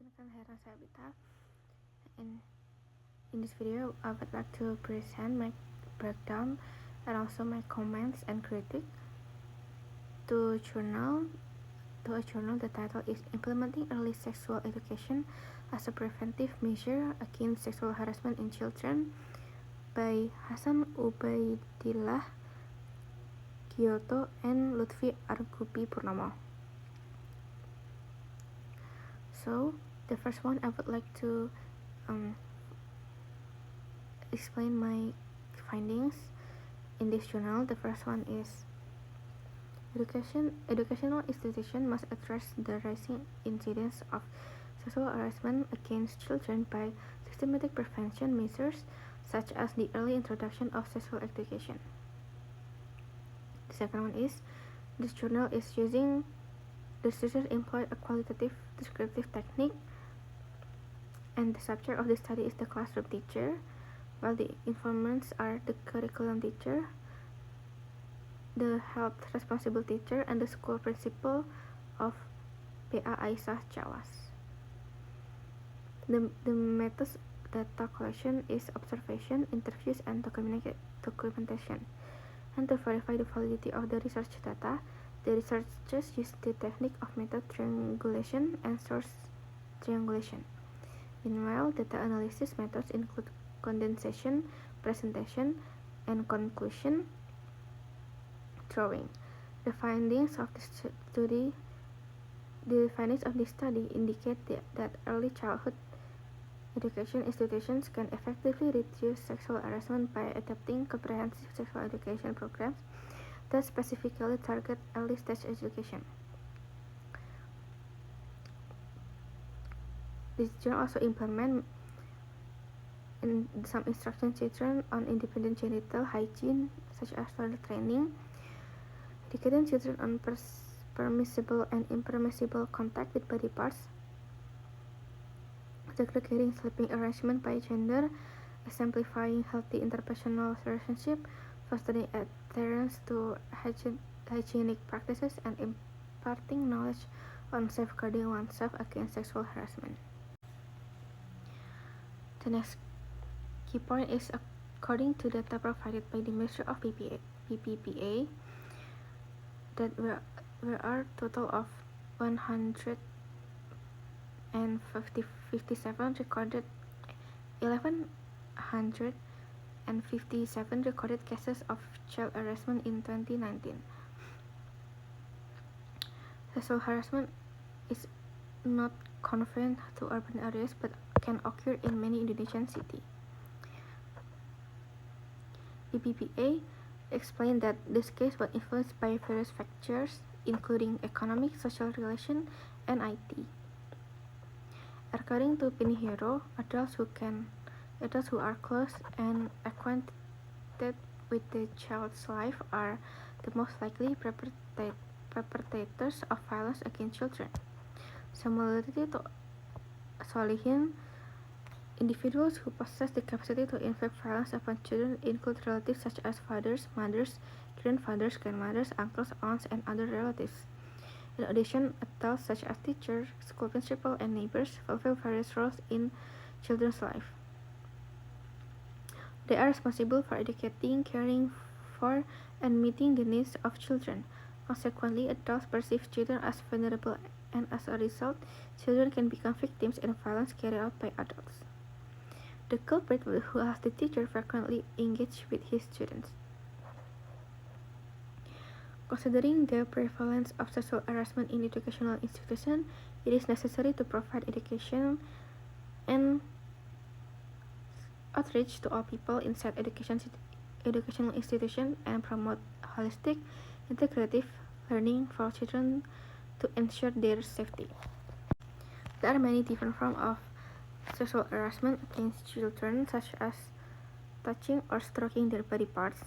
Perkenalkan, saya Sabita, and in this video I would like to present my breakdown and also my comments and critique to a journal. The title is Implementing Early Sexual Education as a Preventive Measure Against Sexual Harassment in Children by Hasan Ubaidillah Giotto and Lutfi Argupi Purnomo. So the first one, I would like to explain my findings in this journal. The first one is educational institutions must address the rising incidence of sexual harassment against children by systematic prevention measures such as the early introduction of sexual education. The second one is this journal is using the researchers employ a qualitative descriptive technique, and the subject of the study is the classroom teacher, while the informants are the curriculum teacher, the health responsible teacher, and the school principal of PA Aisyah Jawas. The methods data collection is observation, interviews, and documentation. And to verify the validity of the research data, the researchers use the technique of method triangulation and source triangulation. Meanwhile, data analysis methods include condensation, presentation, and conclusion drawing. The findings of the study indicate that early childhood education institutions can effectively reduce sexual harassment by adopting comprehensive sexual education programs that specifically target early stage education. This journal also implement some instruction children on independent genital hygiene, such as toilet training, educating children on permissible and impermissible contact with body parts, segregating sleeping arrangement by gender, exemplifying healthy interpersonal relationship, fostering adherence to hygienic practices, and imparting knowledge on safeguarding oneself against sexual harassment. The next key point is, according to data provided by the Ministry of PPPA, that there are total of 157 recorded 1157 recorded cases of child harassment in 2019. Sexual harassment is not confined to urban areas but can occur in many Indonesian cities. PPPA explained that this case was influenced by various factors, including economic, social relations, and IT. According to Pinheiro, adults who are close and acquainted with the child's life are the most likely perpetrators of violence against children. Similarly to Solihin, individuals who possess the capacity to inflict violence upon children include relatives such as fathers, mothers, grandfathers, grandmothers, uncles, aunts, and other relatives. In addition, adults such as teachers, school principals, and neighbors fulfill various roles in children's life. They are responsible for educating, caring for, and meeting the needs of children. Consequently, adults perceive children as vulnerable, and as a result, children can become victims in violence carried out by adults. The culprit, who has the teacher, frequently engage with his students. Considering the prevalence of sexual harassment in educational institutions, it is necessary to provide education and outreach to all people inside educational institutions and promote holistic, integrative learning for children to ensure their safety. There are many different forms of sexual harassment against children, such as touching or stroking their body parts,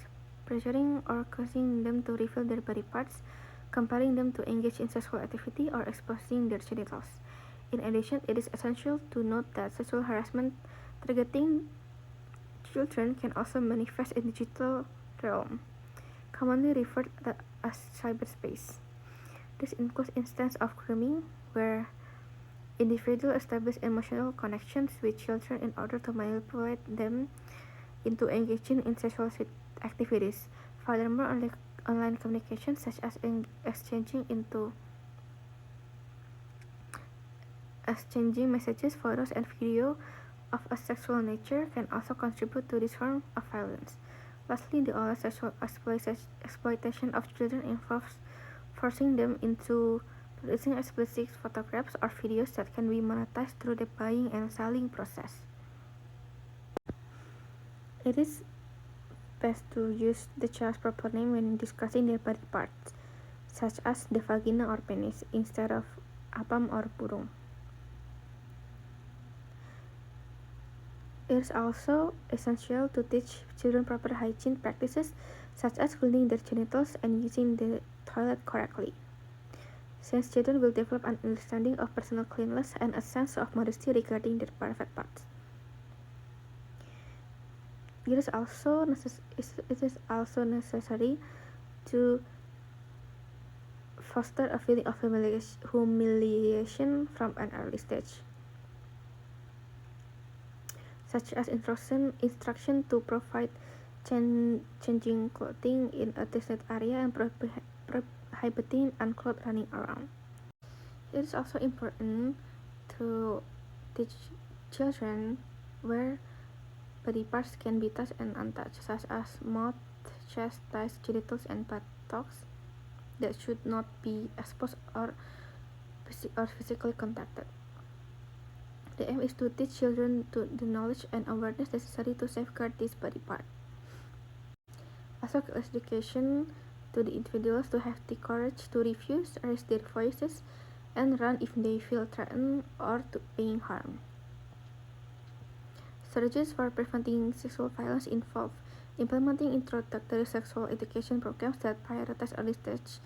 pressuring or causing them to reveal their body parts, compelling them to engage in sexual activity, or exposing their genitals. In addition, it is essential to note that sexual harassment targeting children can also manifest in the digital realm, commonly referred to as cyberspace. This includes instances of grooming, where Individuals establish emotional connections with children in order to manipulate them into engaging in sexual activities. Furthermore, online communication, such as exchanging messages, photos, and video of a sexual nature, can also contribute to this form of violence. Lastly, the online sexual exploitation of children involves forcing them into producing explicit photographs or videos that can be monetized through the buying and selling process. It is best to use the child's proper name when discussing their body parts, such as the vagina or penis, instead of apam or burung. It is also essential to teach children proper hygiene practices, such as cleaning their genitals and using the toilet correctly, since children will develop an understanding of personal cleanliness and a sense of modesty regarding their private parts. It is also necessary to foster a feeling of humiliation from an early stage, such as instruction to provide changing clothing in a designated area and prohibiting unclothed running around. It is also important to teach children where body parts can be touched and untouched, such as mouth, chest, thighs, genitals, and buttocks that should not be exposed or physically contacted. The aim is to teach children the knowledge and awareness necessary to safeguard this body part. Also, education to the individuals to have the courage to refuse, raise their voices, and run if they feel threatened or being harmed. Strategies for preventing sexual violence involve implementing introductory sexual education programs that prioritize early-stage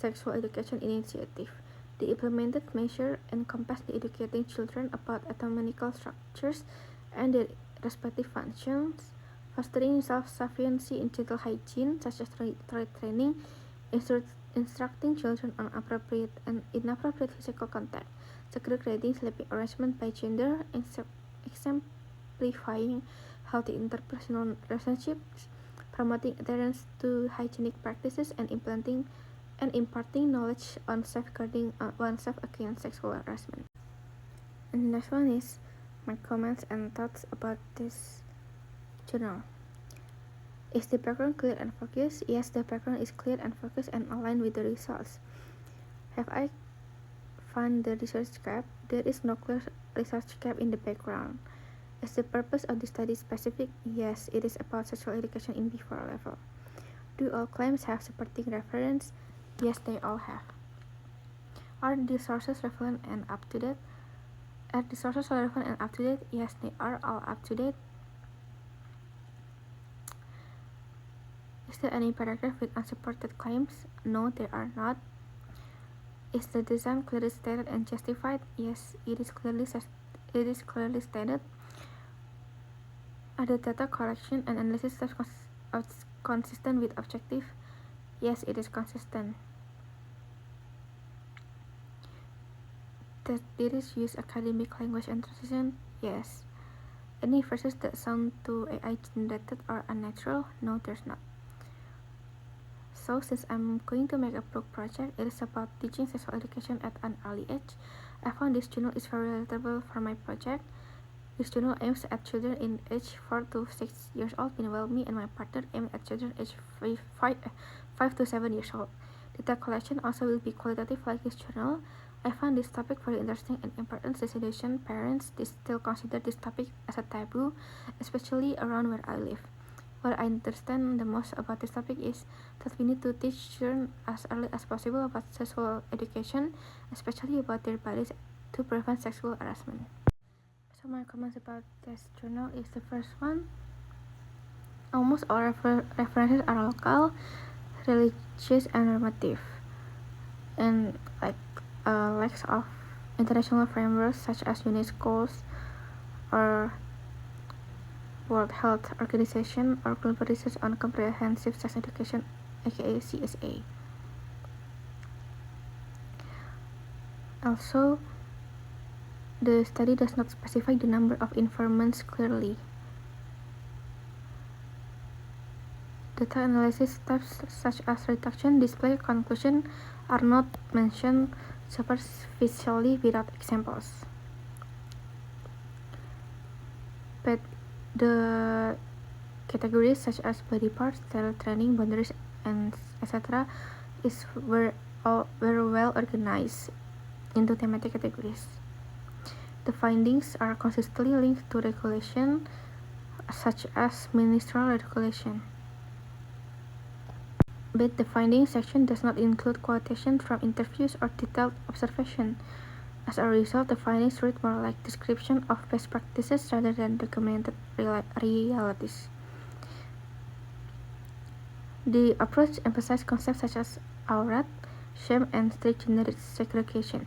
sexual education initiatives. The implemented measures encompass educating children about anatomical structures and their respective functions, fostering self-sufficiency in genital hygiene, such as toilet training, instructing children on appropriate and inappropriate physical contact, segregating sleeping arrangement by gender, exemplifying healthy interpersonal relationships, promoting adherence to hygienic practices, and imparting knowledge on safeguarding oneself against sexual harassment. And the next one is my comments and thoughts about this journal. Is the background clear and focused? Yes, the background is clear and focused and aligned with the results. Have I found the research gap? There is no clear research gap in the background. Is the purpose of the study specific? Yes, it is about sexual education in B4 level. Do all claims have supporting reference? Yes, they all have. Are the sources relevant and up to date? Are the sources relevant and up to date? Yes, they are all up to date. Is there any paragraph with unsupported claims? No, there are not. Is the design clearly stated and justified? Yes, it is clearly stated. Are the data collection and analysis consistent with objective? Yes, it is consistent. Did it use academic language and translation? Yes. Any verses that sound too AI generated or unnatural? No, there's not. So, since I'm going to make a book project, it is about teaching sexual education at an early age. I found this journal is very relatable for my project. This journal aims at children in age 4 to 6 years old. Meanwhile, me and my partner aim at children aged 5 to 7 years old. Data collection also will be qualitative like this journal. I found this topic very interesting and important since Indonesian parents still consider this topic as a taboo, especially around where I live. What I understand the most about this topic is that we need to teach children as early as possible about sexual education, especially about their bodies, to prevent sexual harassment. So my comments about this journal is the first one. Almost all references are local, religious, and normative, and lacks of international frameworks such as UNESCO's or World Health Organization or Global Research on Comprehensive Sex Education, aka CSA. Also, The study does not specify the number of informants clearly. Data analysis steps such as reduction, display, conclusion are not mentioned superficially without examples. But the categories such as body parts, tailor training, boundaries, and etc. were well organized into thematic categories. The findings are consistently linked to regulation, such as ministerial regulation. But the findings section does not include quotations from interviews or detailed observation. As a result, the findings read more like description of best practices rather than documented realities. The approach emphasized concepts such as aurat, shame, and strict gender segregation.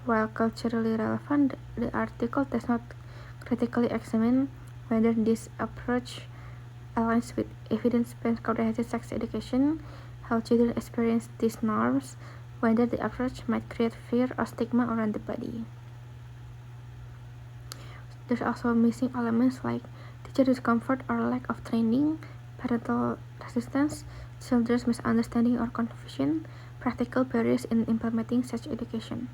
While culturally relevant, the article does not critically examine whether this approach aligns with evidence-based comprehensive sex education, how children experience these norms, whether the approach might create fear or stigma around the body. There's also missing elements like teacher discomfort or lack of training, parental resistance, children's misunderstanding or confusion, practical barriers in implementing such education.